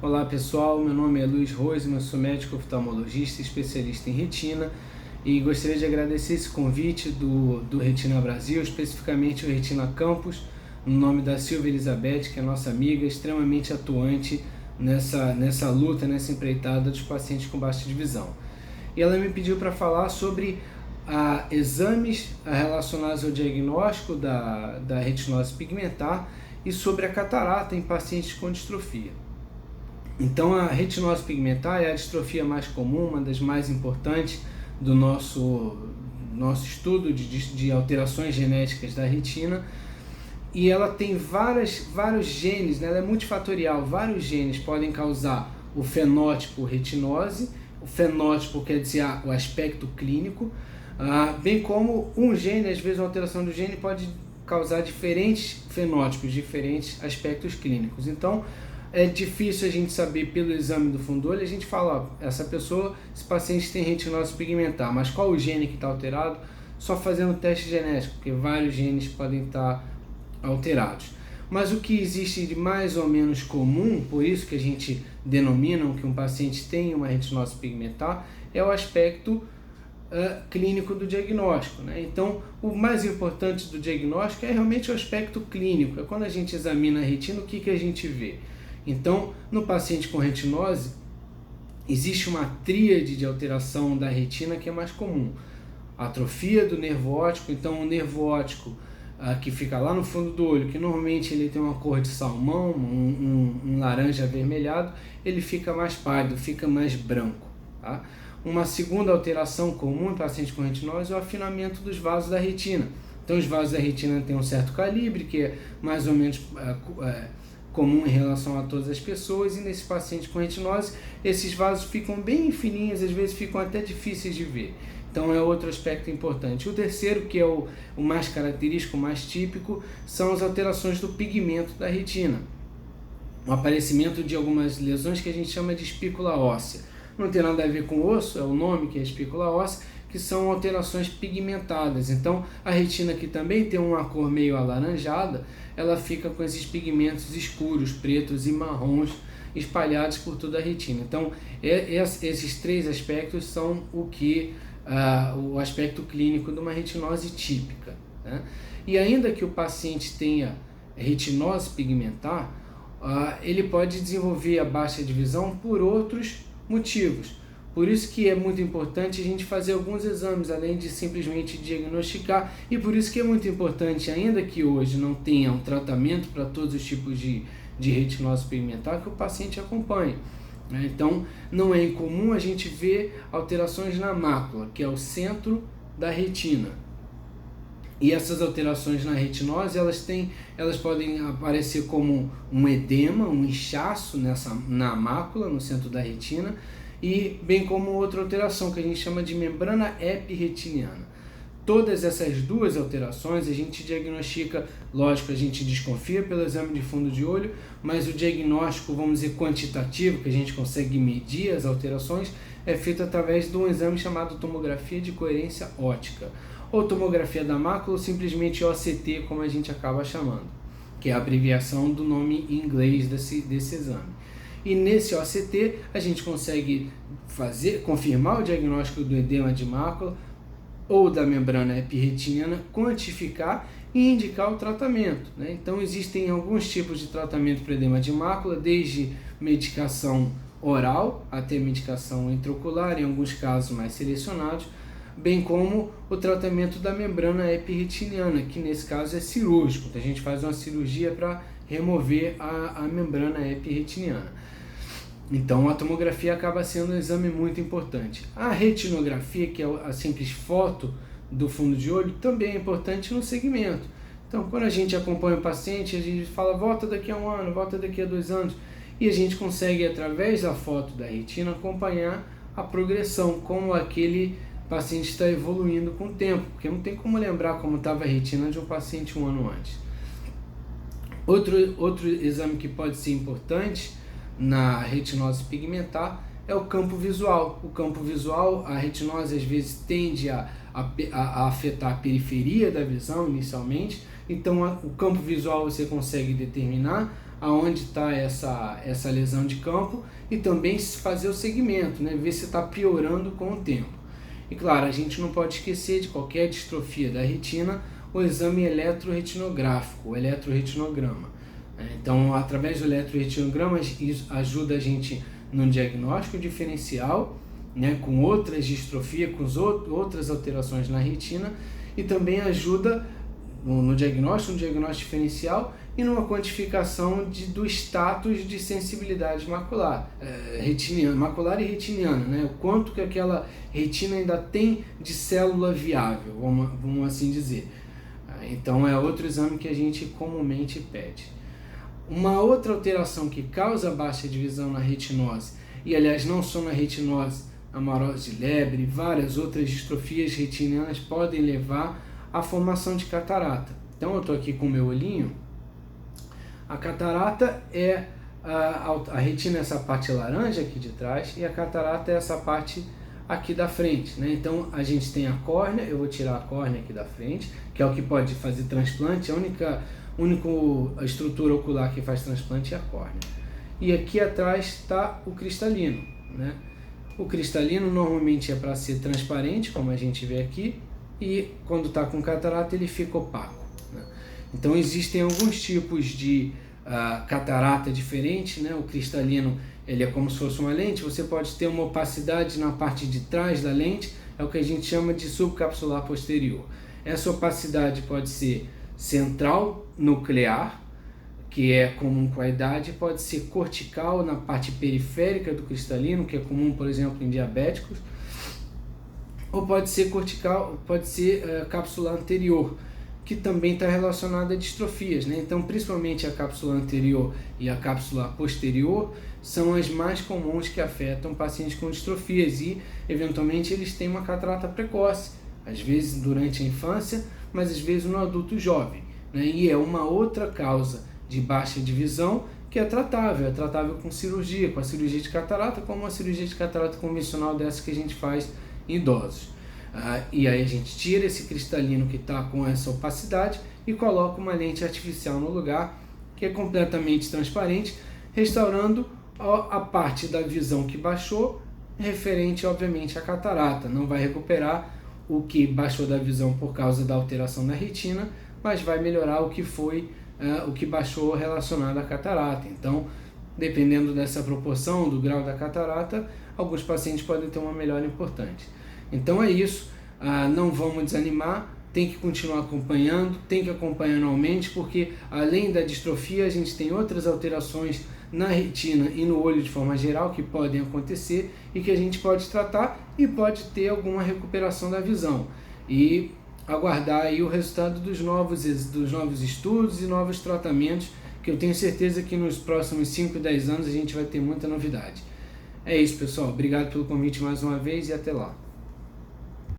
Olá pessoal, meu nome é Luiz Rosman, sou médico oftalmologista especialista em retina e gostaria de agradecer esse convite do Retina Brasil, especificamente o Retina Campus, no nome da Silvia Elizabeth, que é nossa amiga, extremamente atuante nessa luta, nessa empreitada dos pacientes com baixa de visão. E ela me pediu para falar sobre exames relacionados ao diagnóstico da retinose pigmentar e sobre a catarata em pacientes com distrofia. Então a retinose pigmentar é a distrofia mais comum, uma das mais importantes do nosso estudo de alterações genéticas da retina, e ela tem vários genes, né? Ela é multifatorial, vários genes podem causar o fenótipo retinose. O fenótipo quer dizer o aspecto clínico, bem como um gene, às vezes a alteração do gene pode causar diferentes fenótipos, diferentes aspectos clínicos. Então é difícil a gente saber pelo exame do fundo do olho. A gente fala, esse paciente tem retinose pigmentar, mas qual o gene que está alterado? Só fazendo teste genético, porque vários genes podem estar alterados. Mas o que existe de mais ou menos comum, por isso que a gente denomina que um paciente tem uma retinose pigmentar, é o aspecto clínico do diagnóstico, né? Então, o mais importante do diagnóstico é realmente o aspecto clínico. É quando a gente examina a retina, o que a gente vê? Então, no paciente com retinose, existe uma tríade de alteração da retina que é mais comum. A atrofia do nervo óptico, então o nervo óptico que fica lá no fundo do olho, que normalmente ele tem uma cor de salmão, um laranja avermelhado, ele fica mais pálido, fica mais branco, tá? Uma segunda alteração comum em paciente com retinose é o afinamento dos vasos da retina. Então os vasos da retina têm um certo calibre, que é mais ou menos comum em relação a todas as pessoas, e nesse paciente com retinose, esses vasos ficam bem fininhos, às vezes ficam até difíceis de ver. Então é outro aspecto importante. O terceiro, que é o mais característico, o mais típico, são as alterações do pigmento da retina. O aparecimento de algumas lesões que a gente chama de espícula óssea. Não tem nada a ver com osso, é o nome que é espícula óssea, que são alterações pigmentadas. Então a retina, que também tem uma cor meio alaranjada, ela fica com esses pigmentos escuros, pretos e marrons espalhados por toda a retina. Então esses três aspectos são o aspecto clínico de uma retinose típica, né? E ainda que o paciente tenha retinose pigmentar, ele pode desenvolver a baixa de visão por outros motivos. Por isso que é muito importante a gente fazer alguns exames, além de simplesmente diagnosticar, e por isso que é muito importante, ainda que hoje não tenha um tratamento para todos os tipos de retinose pigmentar, que o paciente acompanhe. Então, não é incomum a gente ver alterações na mácula, que é o centro da retina. E essas alterações na retinose, elas podem aparecer como um edema, um inchaço na mácula, no centro da retina, e bem como outra alteração que a gente chama de membrana epirretiniana. Todas essas duas alterações a gente diagnostica, lógico, a gente desconfia pelo exame de fundo de olho, mas o diagnóstico, vamos dizer, quantitativo, que a gente consegue medir as alterações, é feito através de um exame chamado tomografia de coerência óptica, ou tomografia da mácula, ou simplesmente OCT, como a gente acaba chamando, que é a abreviação do nome em inglês desse exame. E nesse OCT a gente consegue confirmar o diagnóstico do edema de mácula ou da membrana epirretiniana, quantificar e indicar o tratamento, né? Então existem alguns tipos de tratamento para edema de mácula, desde medicação oral até medicação intraocular, em alguns casos mais selecionados, bem como o tratamento da membrana epirretiniana, que nesse caso é cirúrgico. Então a gente faz uma cirurgia para remover a membrana epirretiniana. Então a tomografia acaba sendo um exame muito importante. A retinografia, que é a simples foto do fundo de olho, também é importante no segmento. Então quando a gente acompanha o paciente, a gente fala, volta daqui a 1 ano, volta daqui a 2 anos, e a gente consegue, através da foto da retina, acompanhar a progressão, como aquele paciente está evoluindo com o tempo, porque não tem como lembrar como estava a retina de um paciente 1 ano antes. Outro exame que pode ser importante na retinose pigmentar é o campo visual. O campo visual, a retinose às vezes tende a afetar a periferia da visão inicialmente, então o campo visual você consegue determinar aonde está essa lesão de campo e também fazer o segmento, né? Ver se está piorando com o tempo. E claro, a gente não pode esquecer de qualquer distrofia da retina, o exame eletroretinográfico, o eletroretinograma. Então, através do eletroretinograma, isso ajuda a gente no diagnóstico diferencial, né, com outras distrofias, com outras alterações na retina, e também ajuda no diagnóstico diferencial e numa quantificação do status de sensibilidade macular, macular e retiniana, né, o quanto que aquela retina ainda tem de célula viável, vamos assim dizer. Então é outro exame que a gente comumente pede. Uma outra alteração que causa baixa de visão na retinose, e aliás não só na retinose, amarose de Leber e várias outras distrofias retinianas podem levar à formação de catarata. Então eu estou aqui com o meu olhinho. A catarata é a retina é essa parte laranja aqui de trás e a catarata é essa parte aqui da frente, né? Então a gente tem a córnea, eu vou tirar a córnea aqui da frente, que é o que pode fazer transplante, a única estrutura ocular que faz transplante é a córnea. E aqui atrás está o cristalino, né? O cristalino normalmente é para ser transparente, como a gente vê aqui, e quando está com catarata ele fica opaco, né? Então existem alguns tipos de catarata diferente, né? O cristalino ele é como se fosse uma lente, você pode ter uma opacidade na parte de trás da lente, é o que a gente chama de subcapsular posterior. Essa opacidade pode ser central nuclear, que é comum com a idade, pode ser cortical na parte periférica do cristalino, que é comum, por exemplo, em diabéticos, ou pode ser cortical, pode ser cápsula anterior, que também está relacionada a distrofias, né? Então, principalmente a cápsula anterior e a cápsula posterior são as mais comuns que afetam pacientes com distrofias e, eventualmente, eles têm uma catarata precoce, às vezes durante a infância, mas às vezes no adulto jovem, né? E é uma outra causa de baixa de visão que é tratável com cirurgia, com a cirurgia de catarata, como uma cirurgia de catarata convencional dessa que a gente faz em idosos. E aí a gente tira esse cristalino que está com essa opacidade e coloca uma lente artificial no lugar, que é completamente transparente, restaurando a parte da visão que baixou, referente obviamente à catarata. Não vai recuperar o que baixou da visão por causa da alteração na retina, mas vai melhorar o que foi o que baixou relacionado à catarata. Então, dependendo dessa proporção, do grau da catarata, alguns pacientes podem ter uma melhora importante. Então é isso, não vamos desanimar, tem que continuar acompanhando, tem que acompanhar anualmente, porque além da distrofia, a gente tem outras alterações na retina e no olho de forma geral que podem acontecer e que a gente pode tratar e pode ter alguma recuperação da visão. E aguardar aí o resultado dos novos estudos e novos tratamentos, que eu tenho certeza que nos próximos 5 e 10 anos a gente vai ter muita novidade. É isso, pessoal. Obrigado pelo convite mais uma vez e até lá.